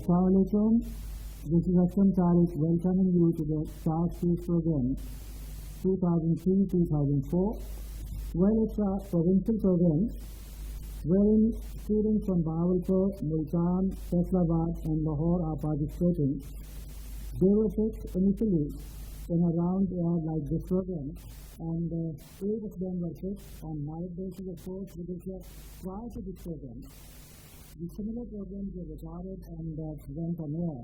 Assalamualaikum. This is Tariq welcoming you to the SAARC program 2003-2004. Well, it's a provincial program wherein students from Bahawalpur, Multan, Faisalabad and Lahore are participating. They were picked initially in a round like this program, and 8 of them were picked on merit basis, of course, because prior to this program, the similar programs were recorded and went on air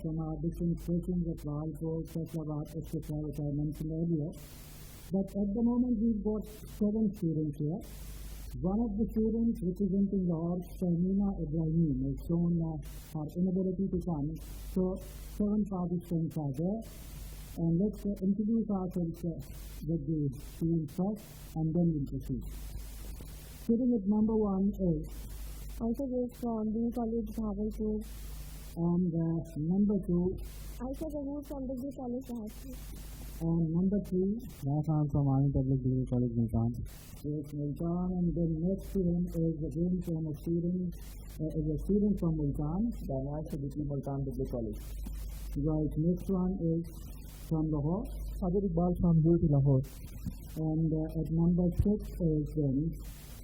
from our different stations at Bahawalpur, Faisalabad, etc., which I mentioned earlier. But at the moment, we've got 7 students here. One of the students representing Lahore, Shamina Ibrahim, has shown her inability to come. So 7 participants are there. And let's introduce ourselves with the students first, and then we'll proceed. Sitting at number 1 is Sajid from the College Bahawalpur. And number 2, Sajid from the College Bahawalpur. and number 3, Rahman from Army Public Degree College, Multan. is Multan, and then next to him is again from a student from Multan. Multan Public College. Right, next one is from Lahore. Iqbal from Lahore. And at number 6 is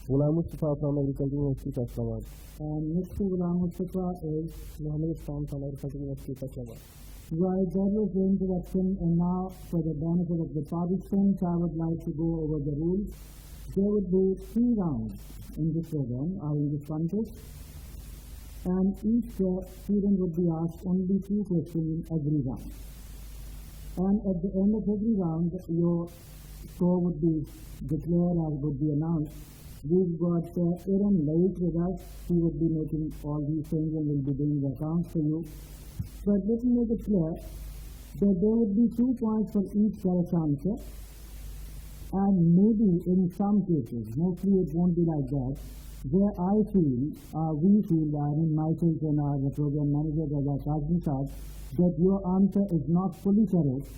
Ghulam Mustafa from Agriculture University, Faisalabad. and next to Ghulam Mustafa is Muhammad Islam from Agriculture University, Faisalabad. right. That was the introduction, and now for the benefit of the participants, I would like to go over the rules. There would be 3 rounds in this program, or in this contest, and each student would be asked only 2 questions in every round. And at the end of every round, your score would be declared or would be announced. We've got Aaron Lake with us. He would be making all these things and will be doing the accounts for you. But let me make it clear that there would be 2 points for each correct answer. And maybe in some cases, mostly it won't be like that, where we feel, I mean myself and our program manager, Sajid, that your answer is not fully correct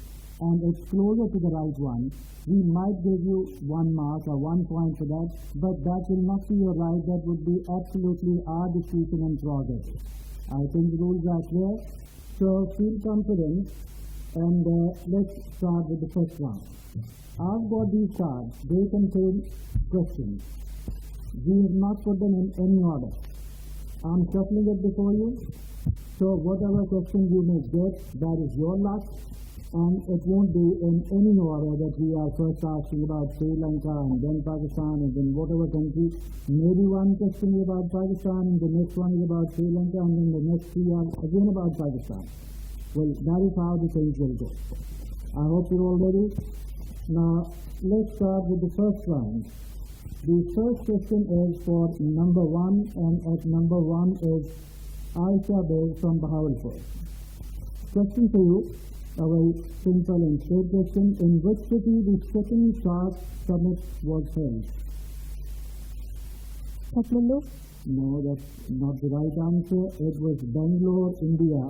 and it's closer to the right one. We might give you 1 mark or 1 point for that, but that will not be your right. That would be absolutely our decision and progress. I think the rules are clear, so feel confident, and let's start with the first round. I've got these cards. They contain questions. We have not put them in any order. I'm shuffling it before you, so whatever question you may get, that is your luck, and it won't be in any order that we are first asking about Sri Lanka and then Pakistan and then whatever country. Maybe one question is about Pakistan and the next one is about Sri Lanka and then the next 3 are again about Pakistan. Well, that is how the things will go. I hope you're all ready. Now, let's start with the first round. The first question is for number 1, and at number 1 is Aisha Beg from Bahawalpur. Question for you, a very simple and straight question. In which city the second SAARC summit was held? Kathmandu. No, that's not the right answer. It was Bangalore, India.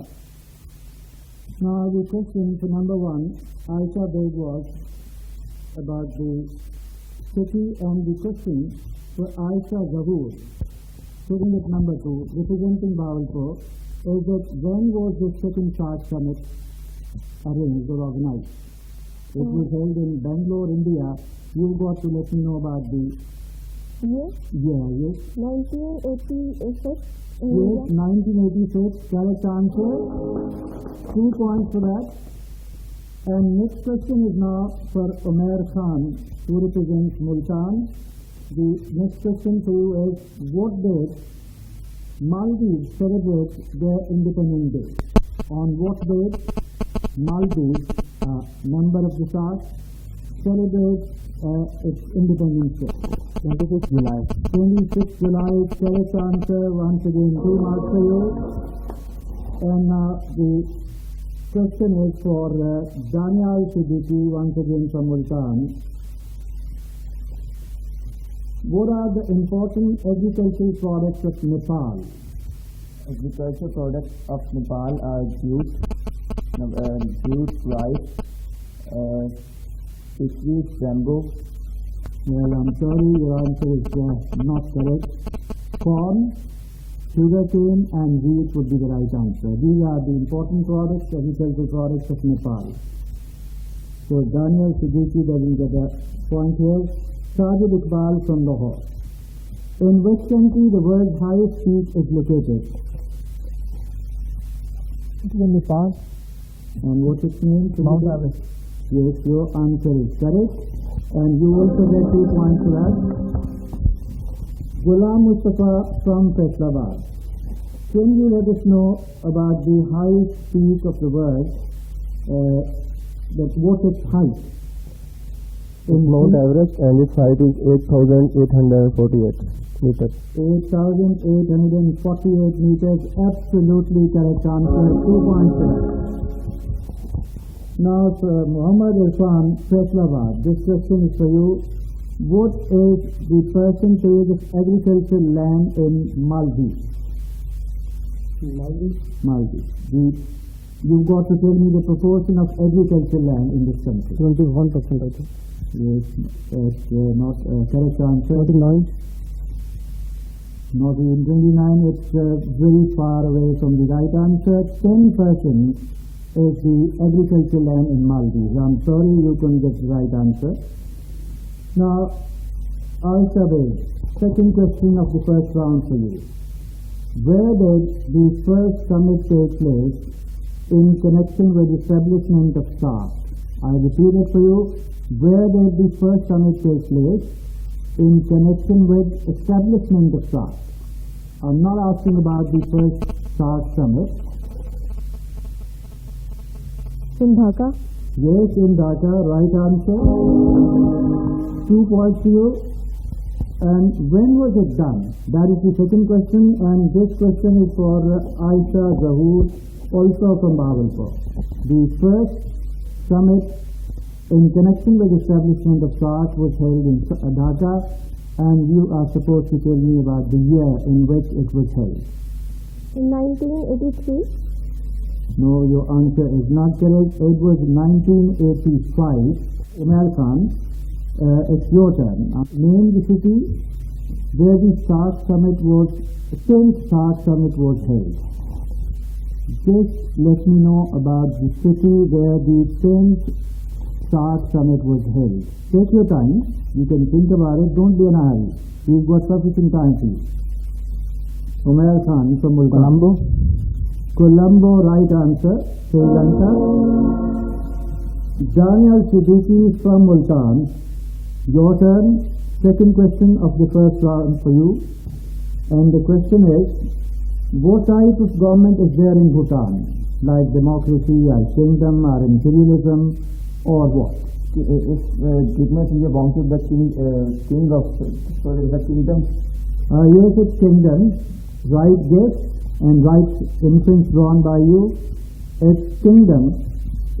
Now the question for number 1, Aisha Beg, was about the city, and the question for Aisha Zahoor, sitting at number 2, representing Bahawalpur, is that when was the second SAARC summit arranged or organized? It was held in Bangalore, India. You've got to let me know about the Yes. Yes. 1986. Yes, 1986. Correct answer. 2 points for that. And next question is now for Umair Khan, who represents Multan. The next question for you is, what date Maldives celebrates their Independence Day? On what date Maldives, member of the SAARC, celebrates its Independence Day? 26th July. 26th July is correct answer. Once again, 2 marks for you. And now the question is for Daniel Siddiqui, once again from Multan. What are the important agricultural products of Nepal? Agricultural products of Nepal are jute, rice, fisheries, bamboo. Well, I'm sorry, your answer is not correct. Corn, sugarcane and wheat would be the right answer. These are the important products, agricultural products of Nepal. So Daniel Siddiqui doesn't get a point here. Sajid Iqbal from Lahore. In which country the world's highest peak is located? It is in Nepal. And what's its name? Mount Everest. Yes, your answer is correct. And you also get 2 points for that. Ghulam Mustafa from Faisalabad. Can you let us know about the highest peak of the world? What's its height? Mount Everest, and its height is 8,848 meters. 8,848 meters. Absolutely correct answer. 2 points for that. Now, Muhammad Irfan, Faisalabad. This question is for you. What is the percentage of agricultural land in Maldives? Maldives. You've got to tell me the proportion of agricultural land in this country. 21%, I think. Yes, it's not a correct answer. 39. Not even 29. It's very far away from the right answer. 10% is the agricultural land in Maldives. I'm sorry you couldn't get the right answer. Now, Al-Shabaab, second question of the first round for you. Where did the first summit take place in connection with the establishment of SAARC? I repeat it for you. Where did the first summit take place in connection with establishment of SAARC? I'm not asking about the first SAARC summit. In Dhaka. Yes, in Dhaka, right answer. 2 points to you. And when was it done? That is the second question, and this question is for Aisha Zahoor, also from Bahawalpur. The first summit in connection with the establishment of SAARC was held in Dhaka, and you are supposed to tell me about the year in which it was held. In 1983. No, your answer is not correct. It was 1985. Umar Khan, it's your turn. Name the city where the SAARC summit was, 10th SAARC summit was held. Just let me know about the city where the 10th SAARC summit was held. Take your time. You can think about it. Don't be in a hurry. We've got sufficient time for you. Umar Khan from Colombo. Colombo, right answer. Sri Lanka. Daniel Siddiqui from Multan. Your turn. Second question of the first round for you. And the question is, what type of government is there in Bhutan? Like democracy, or kingdom, or imperialism, or what? कितने चीजें belong to the king of the kingdom? Yes, it's kingdom. Right guess and right inference drawn by you. It's kingdom.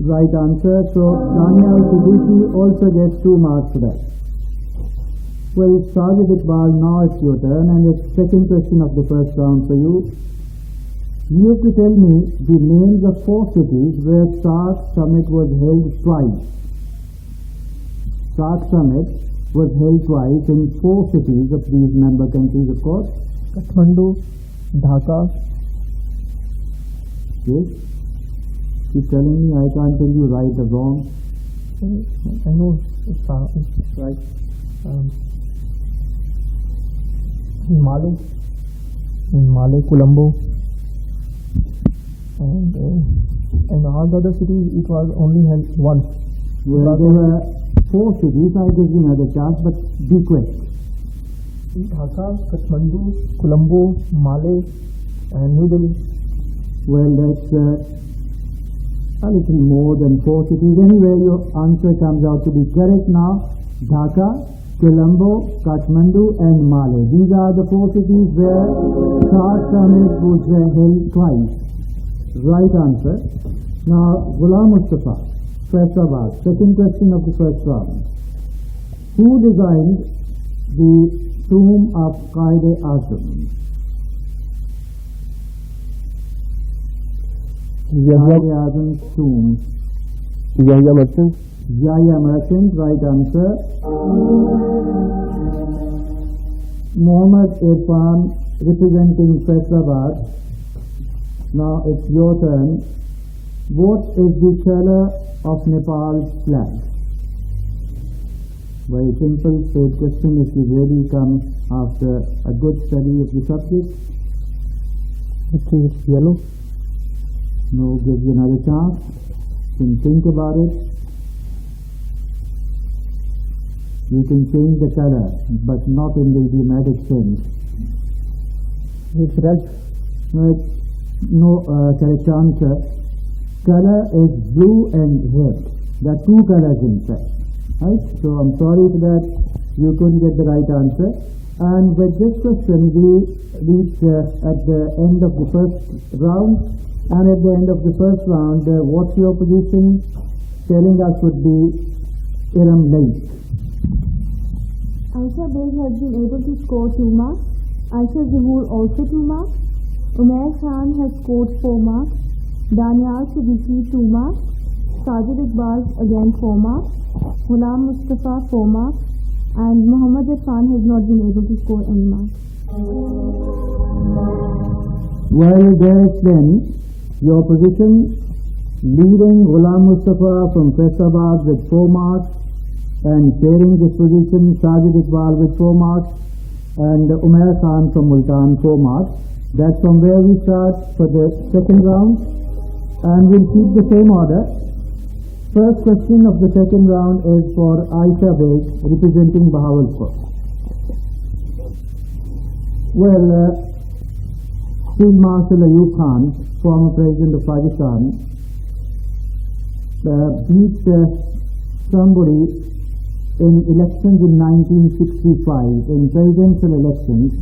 Right answer. So Daniel Siddiqui also gets 2 marks for that. Well, Sajid Iqbal, now it's your turn, and it's second question of the first round for you. You have to tell me the names of 4 cities where SAARC summit was held twice. SAARC summit was held twice in 4 cities of these member countries, of course. Kathmandu, Dhaka. Yes. Keep telling me, I can't tell you right or wrong. I know it's right. In Male, Colombo, and all the other cities it was only held once. Well, there were 4 cities. I'll give you another chance, but be quick. Dhaka, Kathmandu, Colombo, Male, and New Delhi. Well, that's a little more than 4 cities. Anyway, your answer comes out to be correct now. Dhaka, Colombo, Kathmandu, and Male. These are the 4 cities where SAARC summit was held twice. Right answer. Now, Ghulam Mustafa, Faisalabad. Second question of the first round. Who designed the tomb of Qaid-e-Azam? Qaid-e-Azam's tomb. Yahya Merchant. Yahya Merchant, right answer. Muhammad Irfan representing Faisalabad. Now it's your turn. What is the color of Nepal's flag? Very simple, straight question. If you really come after a good study of the subject. I think it's yellow. No, give you another chance. You can think about it. You can change the color, but not in the idiomatic sense. It's red. No, correct answer. Color is blue and red. There are two colors in fact. Right? So I'm sorry for that. You couldn't get the right answer. And with this question, we reach at the end of the first round. And at the end of the first round, what's your position? Telling us would be Iram Lake. Aisha Beg has been able to score 2 marks. Aisha Zuhur also 2 marks. Umair Khan has scored 4 marks. Daniel Siddiqui 2 marks. Sajid Iqbal again 4 marks. Ghulam Mustafa 4 marks. And Muhammad Irfan has not been able to score any marks. Well, there is then your position. Leading Ghulam Mustafa from Faisalabad with 4 marks. And sharing this position, Sajid Iqbal with 4 marks. And Umair Khan from Multan 4 marks. That's from where we start for the second round. And we'll keep the same order. First question of the second round is for Aisha Beg, representing Bahawalpur. Well, Field Marshal Ayub Khan, former President of Pakistan, beat somebody in elections in 1965, in presidential elections.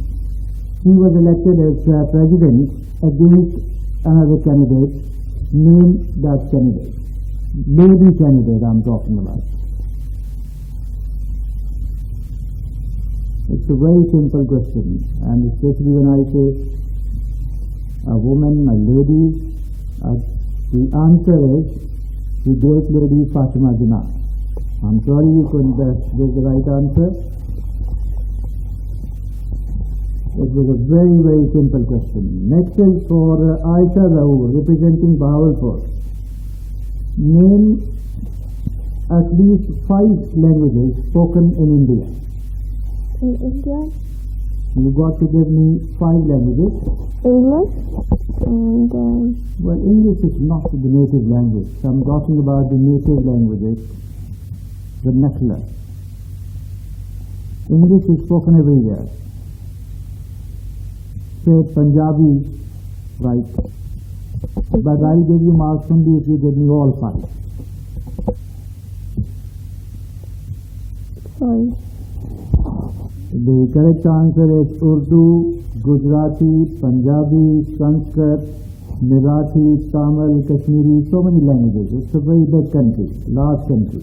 He was elected as president against another candidate. Name that candidate. Lady candidate I'm talking about. It's a very simple question, and especially when I say a woman, a lady, the answer is the great lady Fatima Jinnah. I'm sorry you couldn't give the right answer. It was a very, very simple question. Next is for Aisha Zahoor, representing Bahawalpur. Name at least 5 languages spoken in India. In India? You got to give me 5 languages. English and... Well, English is not the native language. So I'm talking about the native languages, vernacular. English is spoken everywhere. Say Punjabi, right? But I'll give you marks only if you give me all 5. Sorry. The correct answer is Urdu, Gujarati, Punjabi, Sanskrit, Marathi, Tamil, Kashmiri, so many languages. It's a very big country, large country.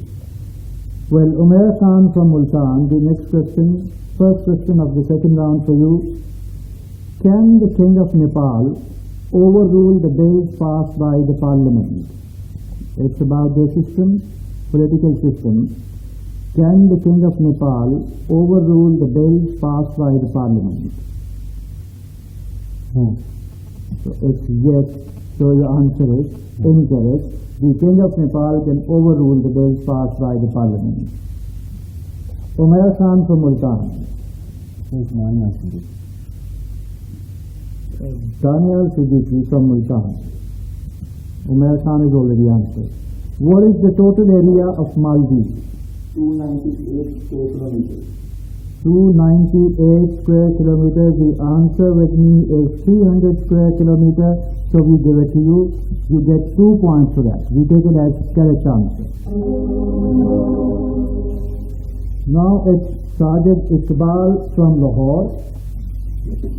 Well, Umair Khan from Multan, the next question, first question of the second round for you. Can the King of Nepal overrule the bills passed by the Parliament? It's about the system, political system. Can the King of Nepal overrule the bills passed by the Parliament? So it's yes. So the answer is incorrect. The King of Nepal can overrule the bills passed by the Parliament. Umair Khan from Multan. Daniel Siddiqui from Multan. Umair Khan is already answered. What is the total area of Maldives? 298 square kilometers. 298 square kilometers. The answer with me is 300 square kilometers. So we give it to you. You get 2 points for that. We take it as correct answer. Now it's Sajid Iqbal from Lahore.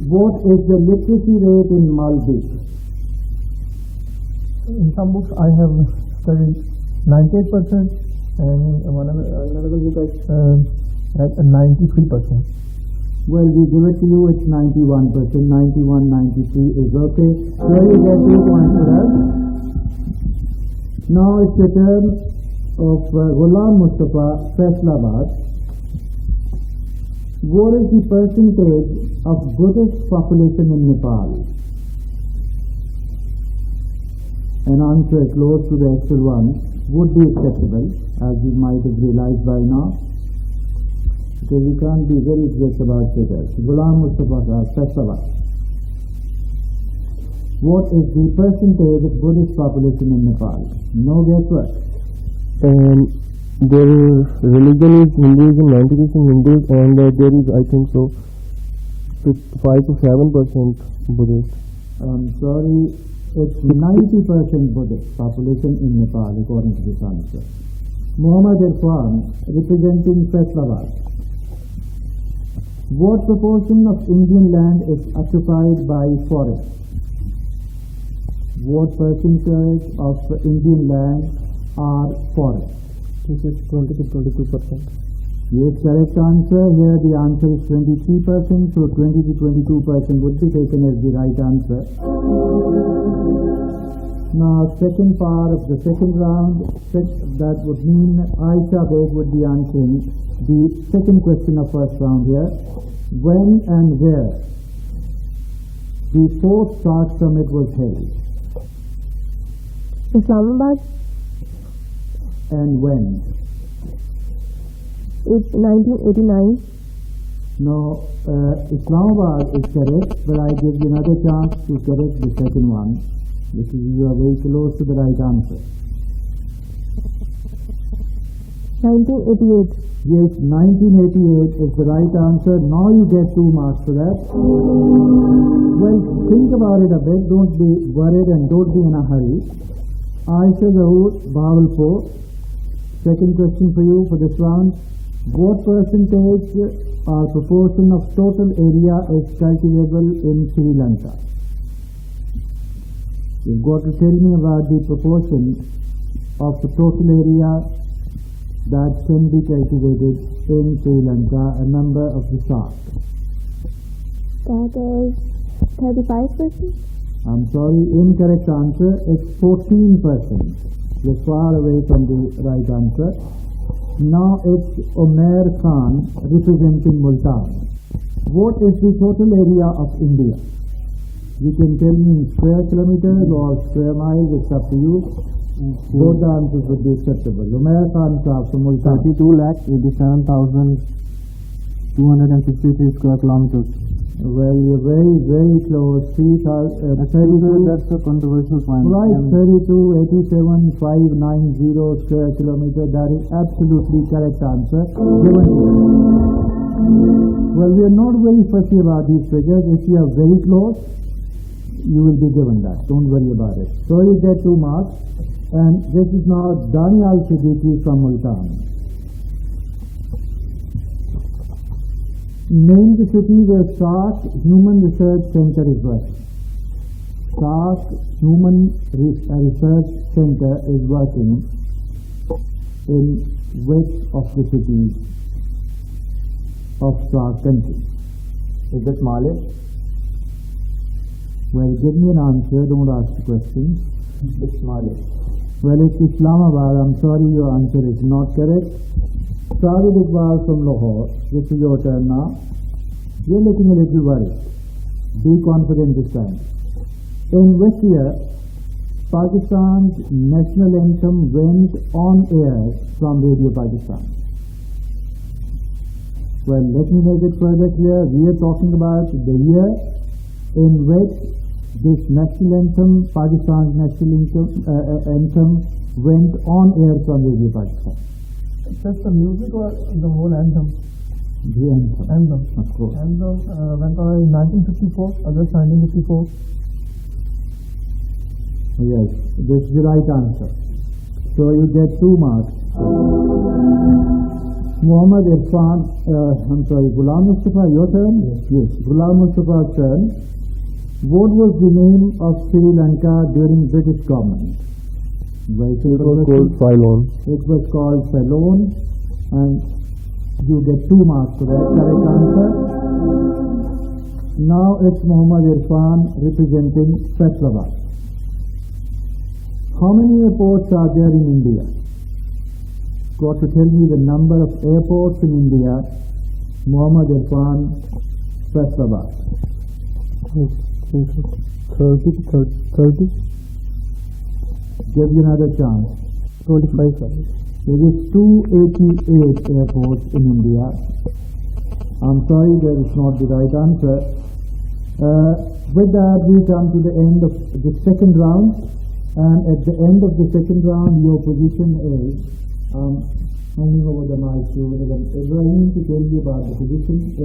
What is the literacy rate in Maldives? In some books I have studied 98%, and another book at 93%. Well, we give it to you, it's 91%, 91, 93 is okay. So you get 2 points for that. Now it's the turn of Ghulam Mustafa, Faisalabad. What is the percentage of Buddhist population in Nepal? An answer close to the actual one would be acceptable, as you might have realized by now, because you can't be very exact about figures. Ghulam Mustafa Festival. What is the percentage of Buddhist population in Nepal? No guesswork. Their religion is Hinduism, 90% Hindus, and there is, I think so, 5 to 7% Buddhist. I'm sorry, it's 90% Buddhist population in Nepal, according to this answer. Muhammad Irfan, representing Faisalabad. What proportion of Indian land is occupied by forest? What percentage of Indian land are forest? This is 20 to 22%. Yes, correct answer. Here the answer is 23%, so 20 to 22% would be taken as the right answer. Now, second part of the second round, that would mean Aisha Beg would be answering the second question of first round here. When and where the fourth SAARC summit was held? Islamabad. And when? It's 1989. No, Islamabad is correct, but I give you another chance to correct the second one, because you are very close to the right answer. 1988. Yes, 1988 is the right answer. Now you get 2 marks for that. Well, think about it a bit. Don't be worried and don't be in a hurry. Aisha Zahur, Bahawalpur. Second question for you for this round. What percentage or proportion of total area is cultivable in Sri Lanka? You've got to tell me about the proportion of the total area that can be cultivated in Sri Lanka, a member of the SAARC. That is 35%. I'm sorry, incorrect answer. It's 14%. You're far away from the right answer. Now it's Umair Khan representing Multan. What is the total area of India? You can tell me in square kilometers or square miles, it's up to you. Both the answers would be acceptable. Umair Khan from Multan. 32,87,263 square kilometers. Well, you're very, very close. 32, that's a controversial point. Right, 32,87,590 square kilometer. That is absolutely correct answer. Given. Well, we are not very fussy about these figures. If you are very close, you will be given that. Don't worry about it. So you get 2 marks. And this is now Danial Siddiqui from Multan. Name the city where SAARC Human Research Center is working. SAARC Human Research Center is working in which of the cities of SAARC country? Is it Mali? Well, give me an answer, don't ask the question. It's Mali. Well, it's Islamabad. I'm sorry, your answer is not correct. Sajid Iqbal from Lahore. This is your turn now. You're looking a little worried. Be confident this time. In which year Pakistan's national anthem went on air from Radio Pakistan? Well, let me make it further clear. We are talking about the year in which this national anthem, Pakistan's national anthem, went on air from Radio Pakistan. Just the music or the whole anthem? The anthem. Anthem. Of course. Anthem went on in 1954, August 1954. Yes, this is the right answer. So you get 2 marks. Muhammad Irfan, Ghulam Mustafa, your turn? Yes. Ghulam Mustafa's turn. What was the name of Sri Lanka during British government? Well, It was called Ceylon. It was called Ceylon, and you get 2 marks for that correct answer. Now it's Muhammad Irfan representing Faisalabad. How many airports are there in India? Got to tell me the number of airports in India Muhammad Irfan, Faisalabad. 30. Give you another chance. 25, sir. There is 288 airports in India. I'm sorry, that is not the right answer. With that, we come to the end of the second round, and at the end of the second round, your position is, handing over the mic to Ibrahim to tell you about the position.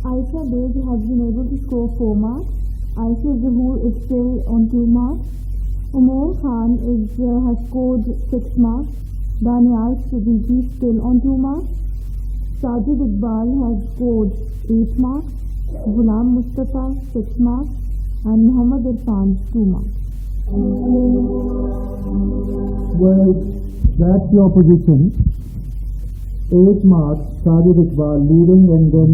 Aisha Beg has been able to score 4 marks. Aisha Zahoor is still on 2 marks. Umair Khan has scored 6 marks. Danial Siddiqui still on 2 marks. Sajid Iqbal has scored 8 marks. Ghulam Mustafa 6 marks. And Muhammad Irfan 2 marks. Well, that's your position. 8 marks, Sajid Iqbal leading, and then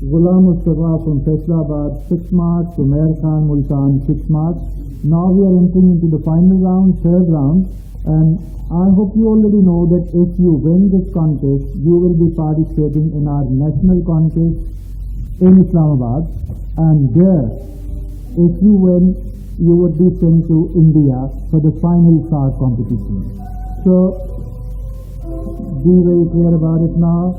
Ghulam Mustafa from Faisalabad 6 marks, Umair Khan Multan 6 marks. Now we are entering into the final round, third round, and I hope you already know that if you win this contest, you will be participating in our national contest in Islamabad, and there, if you win, you would be sent to India for the final SAARC competition. So, be very clear about it now.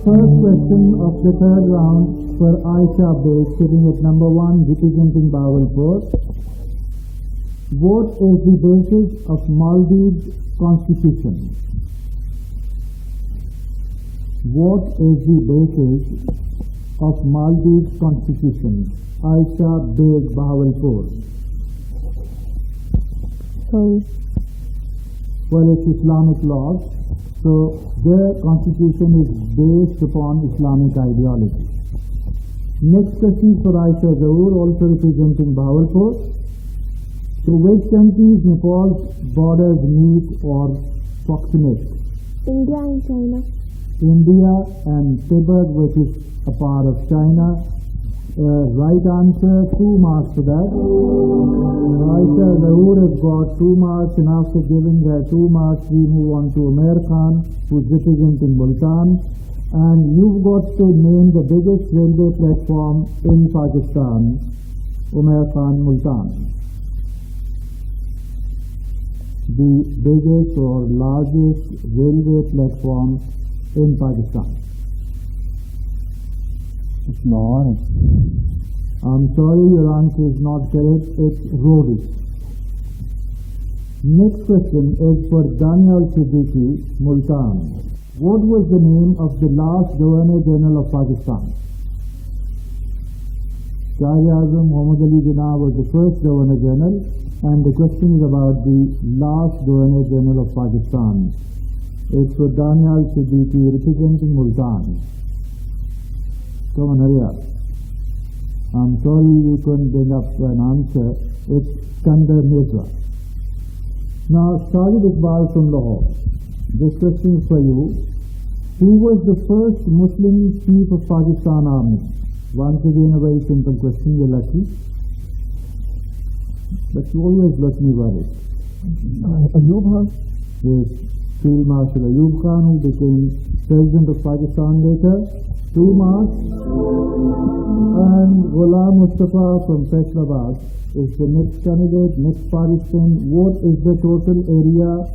First question of the third round for Aisha Beg, sitting at number 1, representing Bahawalpur. What is the basis of Maldives Constitution? What is the basis of Maldives Constitution? Aisha Beg, Bahawalpur. Sorry. Well, it's Islamic laws. So, their constitution is based upon Islamic ideology. Next question for Aisha Zahoor, also representing Bahawalpur. To which countries Nepal's borders meet or proximate? India and China. India and Tibet, which is a part of China. Right answer, 2 marks for that. Aisha Zahoor has got 2 marks, and after giving her 2 marks, we move on to Umair Khan, who is representing Multan. And you've got to name the biggest railway platform in Pakistan. Umair Khan, Multan. The biggest or largest railway platform in Pakistan. It's not. I'm sorry, your answer is not correct. It's Rhodes. Next question is for Danial Siddiqui, Multan. What was the name of the last Governor General of Pakistan? Quaid-e-Azam Muhammad Ali Jinnah was the first Governor General, and the question is about the last Governor General of Pakistan. It's for Danial Siddiqui, representing Multan. Come on, hurry up. I'm sorry you couldn't bring up an answer. It's Skandar Mirza. Now, Sajid Iqbal from Lahore. This question is for you. Who was the first Muslim chief of Pakistan Army? Once again, a very simple question. You're lucky. But you always let me worry. Ayub Khan? Yes, Field Marshal Ayub Khan, who became President of Pakistan later. 2 marks. And Ghulam Mustafa from Faisalabad is the next candidate, next participant. What is the total area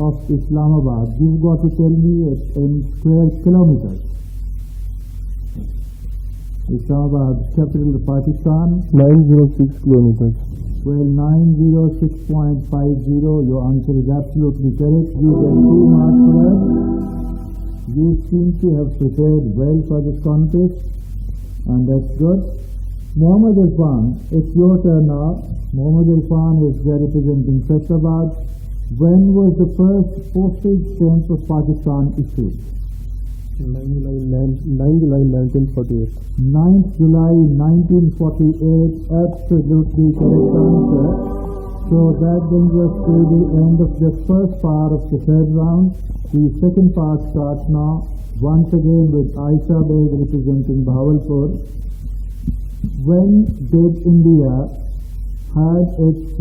of Islamabad? You've got to tell me it in square kilometers. Islamabad, capital of Pakistan. 906 kilometers. Well, 906.50. Your answer is absolutely correct. You get 2 marks for that. You seem to have prepared well for this contest, and that's good. Muhammad Irfan, it's your turn now. Muhammad Irfan is there representing Faisalabad. When was the first postage stamp of Pakistan issued? 9 July 1948. 9th July 1948, absolutely correct answer. So that brings us to the end of the first part of the third round. The second part starts now, once again with Aisha Beg representing Bahawalpur. When did India have its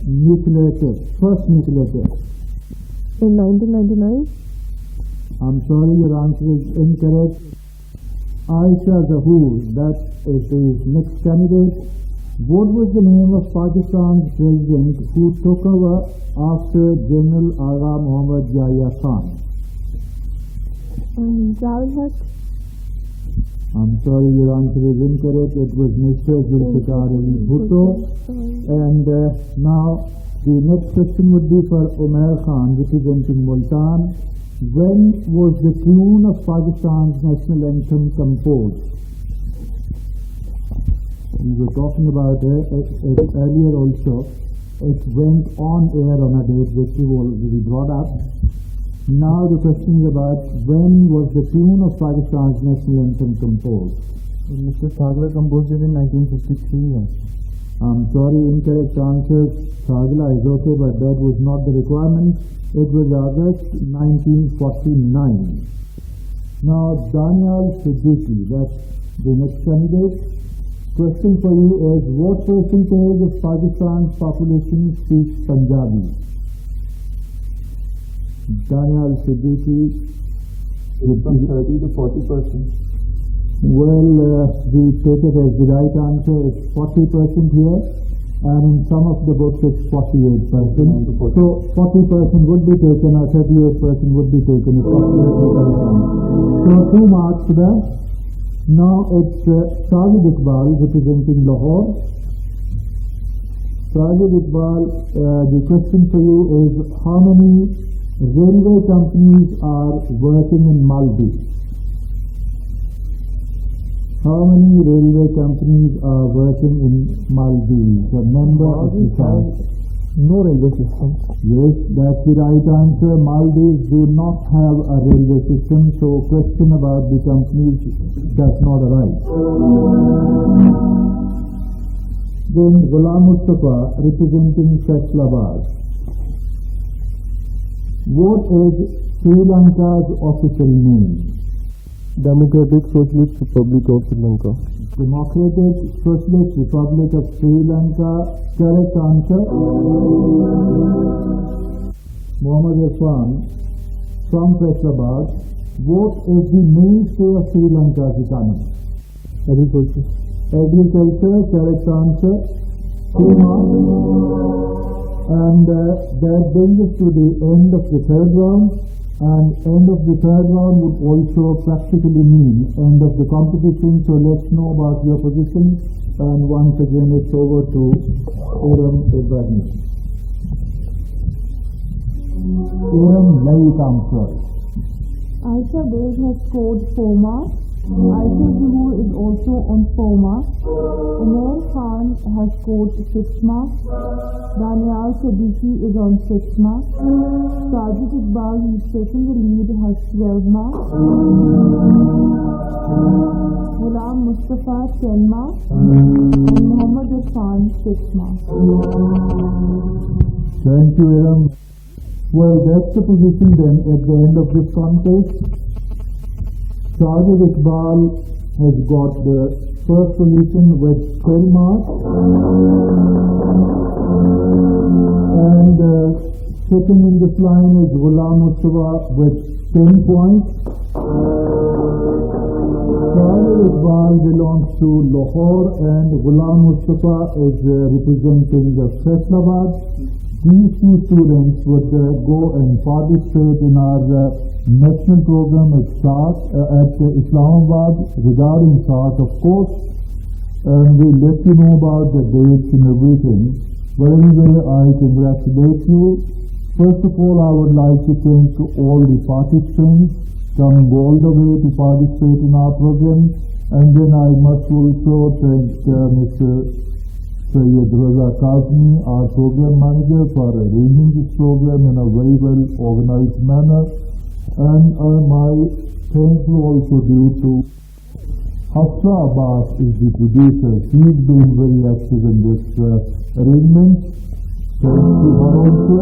nuclear test, first nuclear test? In 1999? I'm sorry, your answer is incorrect. Aisha Zahoor, that is the next candidate. What was the name of Pakistan's president who took over after General Agha Muhammad Yahya Khan? Zalhat. I'm sorry, your answer is incorrect. It was Mr. Zulfikar Ali Bhutto. And now the next question would be for Umair Khan, representing Multan. When was the tune of Pakistan's national anthem composed? We were talking about it earlier also. It went on air on a date which we already brought up. Now the question is about when was the tune of Pakistan's national anthem composed? Mr. Sagla composed it in 1953. I'm sorry, incorrect answer. Sagla is okay, but that was not the requirement. It was August 1949. Now Danial Siddiqui, that's the next candidate. Question for you is, what percentage of Pakistan's population speaks Punjabi? Danial Siddiqui. From 30 to 40%. Well, we take it as the right answer. It's 40% here, and in some of the books it's 48%. So 40% would be taken, or 38% would be taken if 48%. So 2 marks to that. Now it's Sajid Iqbal representing Lahore. Sajid Iqbal, the question for you is, how many railway companies are working in Maldives? How many railway companies are working in Maldives? A member of the SAARC. No railway system. Yes, that's the right answer. Maldives do not have a railway system, so question about the companies does not arise. Then Ghulam Mustafa representing Faisalabad. What is Sri Lanka's official name? Democratic Socialist Republic of Sri Lanka. Democratic Socialist Republic of Sri Lanka. Correct answer. Muhammad Irfan from Faisalabad. What is the mainstay of Sri Lanka's economy? Agriculture. Agriculture. Correct answer. 2 marks. And that brings us to the end of the third round. And end of the third round would also practically mean end of the competition. So let's know about your position. And once again, it's over to Iram Ibrahim. Iram, Lai Kamsar. Aisha Beg has scored 4 marks. Aisha Zahoor is also on 4 marks. Umair Khan has scored 6 marks. Danial Siddiqui is on 6 marks. Sajid Iqbal, who is taking the lead, has 12 marks. Ghulam Mustafa 10 marks. And Muhammad Irfan 6 marks. Thank you, Iram. Well, that's the position then at the end of this contest. Sajid Iqbal has got the first position with 12 marks, and second in this line is Ghulam Mustafa with 10 points. Sajid Iqbal belongs to Lahore and Ghulam Mustafa is representing the Faisalabad. These 2 students would go and participate in our national program at SAARC at Islamabad regarding SAARC, of course, and we'll let you know about the dates and everything. But anyway, I congratulate you. First of all, I would like to thank to all the participants coming all the way to participate in our program, and then I must also thank Mr. Sayyid Raza Kazmi, our program manager, for arranging this program in a very well organized manner. And my thanks will also due to Hafsa Abbas, is the producer. He is being very active in this arrangement. Thank you her also.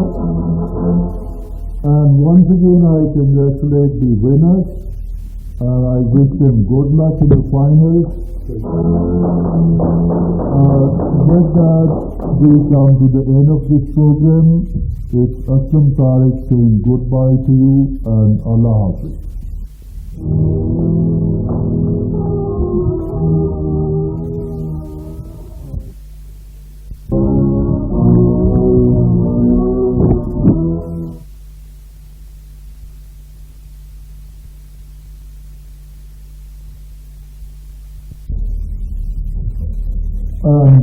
And once again I congratulate the winners. I wish them good luck in the finals. With that, we come to the end of this program. It's Aslam Tariq saying goodbye to you and Allah Hafiz. And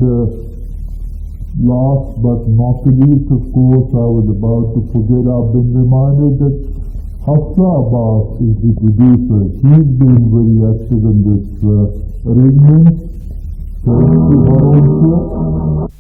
last but not the least, of course, I was about to forget, I've been reminded that Hafsa Abbas is the producer. He's been very active in this arrangement. Thanks to her also.